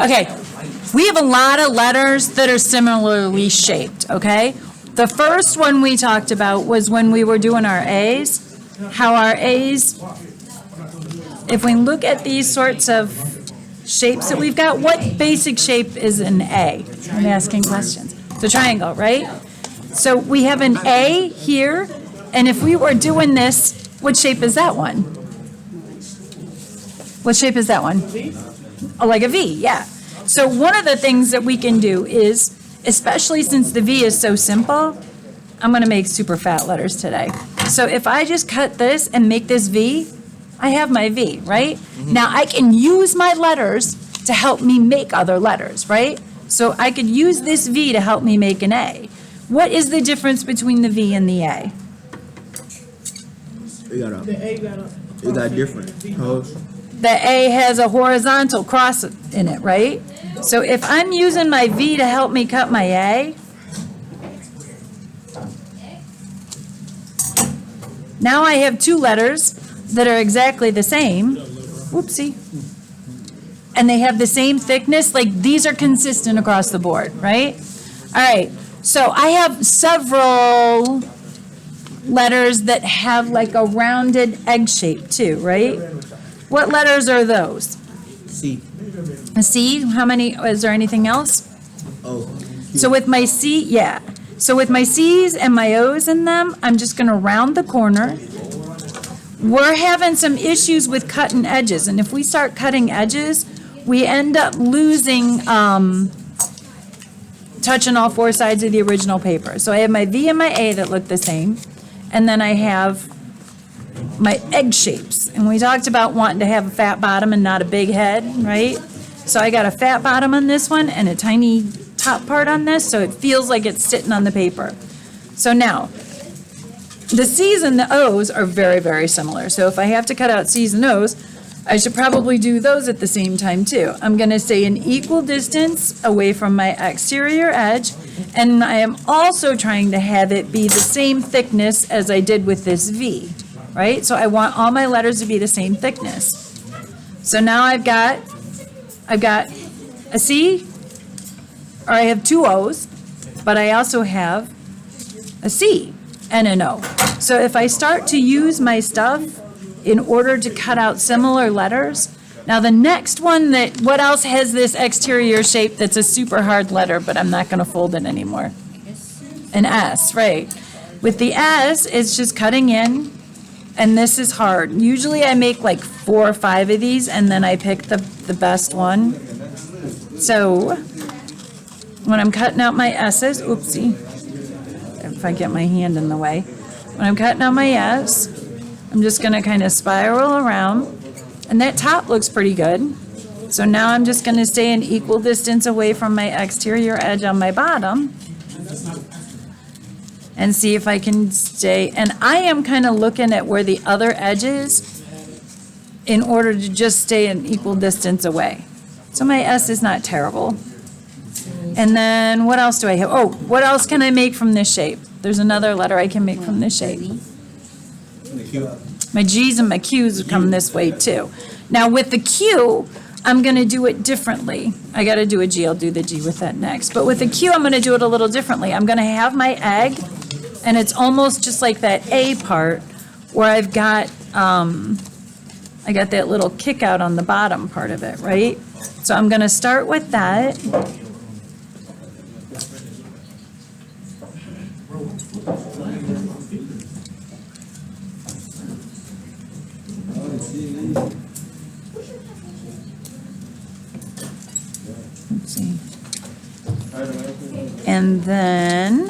Okay, we have a lot of letters that are similarly shaped, okay? The first one we talked about was when we were doing our A's, how our A's, if we look at these sorts of shapes that we've got, what basic shape is an A? I'm asking questions. It's a triangle, right? So we have an A here, and if we were doing this, what shape is that one? What shape is that one? Oh, like a V, yeah. So one of the things that we can do is, especially since the V is so simple, I'm going to make super fat letters today. So if I just cut this and make this V, I have my V, right? Now I can use my letters to help me make other letters, right? So I could use this V to help me make an A. What is the difference between the V and the A? It got different. The A has a horizontal cross in it, right? So if I'm using my V to help me cut my A, now I have two letters that are exactly the same. Whoopsie. And they have the same thickness. Like, these are consistent across the board, right? All right. So I have several letters that have like a rounded egg shape too, right? What letters are those? C. A C? How many? Is there anything else? O. So with my C, yeah. So with my C's and my O's in them, I'm just going to round the corner. We're having some issues with cutting edges, and if we start cutting edges, we end up losing, touching all four sides of the original paper. So I have my V and my A that look the same, and then I have my egg shapes. And we talked about wanting to have a fat bottom and not a big head, right? So I got a fat bottom on this one and a tiny top part on this, so it feels like it's sitting on the paper. So now, the C's and the O's are very, very similar. So if I have to cut out C's and O's, I should probably do those at the same time too. I'm going to stay an equal distance away from my exterior edge, and I am also trying to have it be the same thickness as I did with this V, right? So I want all my letters to be the same thickness. So now I've got a C, or I have two O's, but I also have a C and an O. So if I start to use my stuff in order to cut out similar letters, now the next one what else has this exterior shape that's a super hard letter, but I'm not going to fold it anymore? An S, right. With the S, it's just cutting in, and this is hard. Usually I make like 4 or 5 of these, and then I pick the best one. So when I'm cutting out my S's, oopsie, if I get my hand in the way. When I'm cutting out my S, I'm just going to kind of spiral around, and that top looks pretty good. So now I'm just going to stay an equal distance away from my exterior edge on my bottom and see if I can stay. And I am kind of looking at where the other edge is in order to just stay an equal distance away. So my S is not terrible. And then what else do I have? Oh, what else can I make from this shape? There's another letter I can make from this shape. My G's and my Q's come this way too. Now with the Q, I'm going to do it differently. I got to do a G. I'll do the G with that next. But with the Q, I'm going to do it a little differently. I'm going to have my egg, and it's almost just like that A part where I got that little kick out on the bottom part of it, right? So I'm going to start with that. Let's see. And then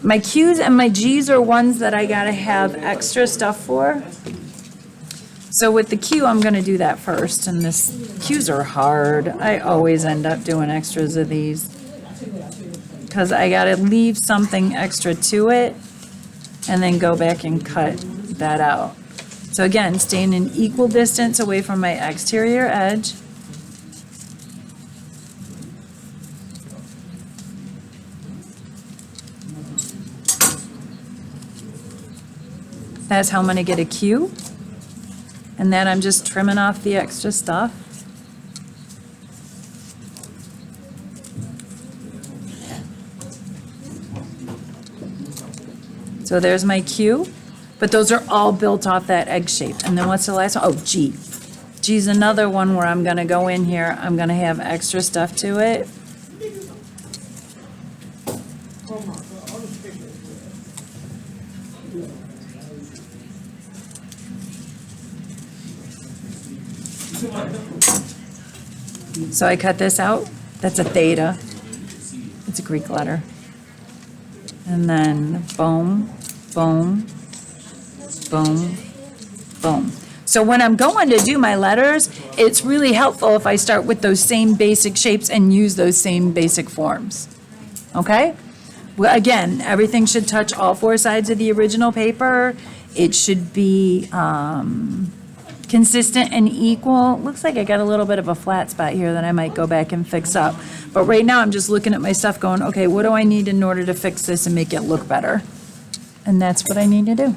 my Q's and my G's are ones that I gotta have extra stuff for. So with the Q, I'm gonna do that first, and this Q's are hard. I always end up doing extras of these because I gotta leave something extra to it and then go back and cut that out. So again, staying an equal distance away from my exterior edge. That's how I'm going to get a Q. And then I'm just trimming off the extra stuff. So there's my Q, but those are all built off that egg shape. And then what's the last one? Oh, G. G's another one where I'm gonna go in here, I'm gonna have extra stuff to it. So I cut this out. That's a theta. It's a Greek letter. And then boom, boom, boom, boom. So when I'm going to do my letters, it's really helpful if I start with those same basic shapes and use those same basic forms. Okay? Well, again, everything should touch all four sides of the original paper. It should be consistent and equal. Looks like I got a little bit of a flat spot here that I might go back and fix up. But right now, I'm just looking at my stuff going, okay, what do I need in order to fix this and make it look better? And that's what I need to do.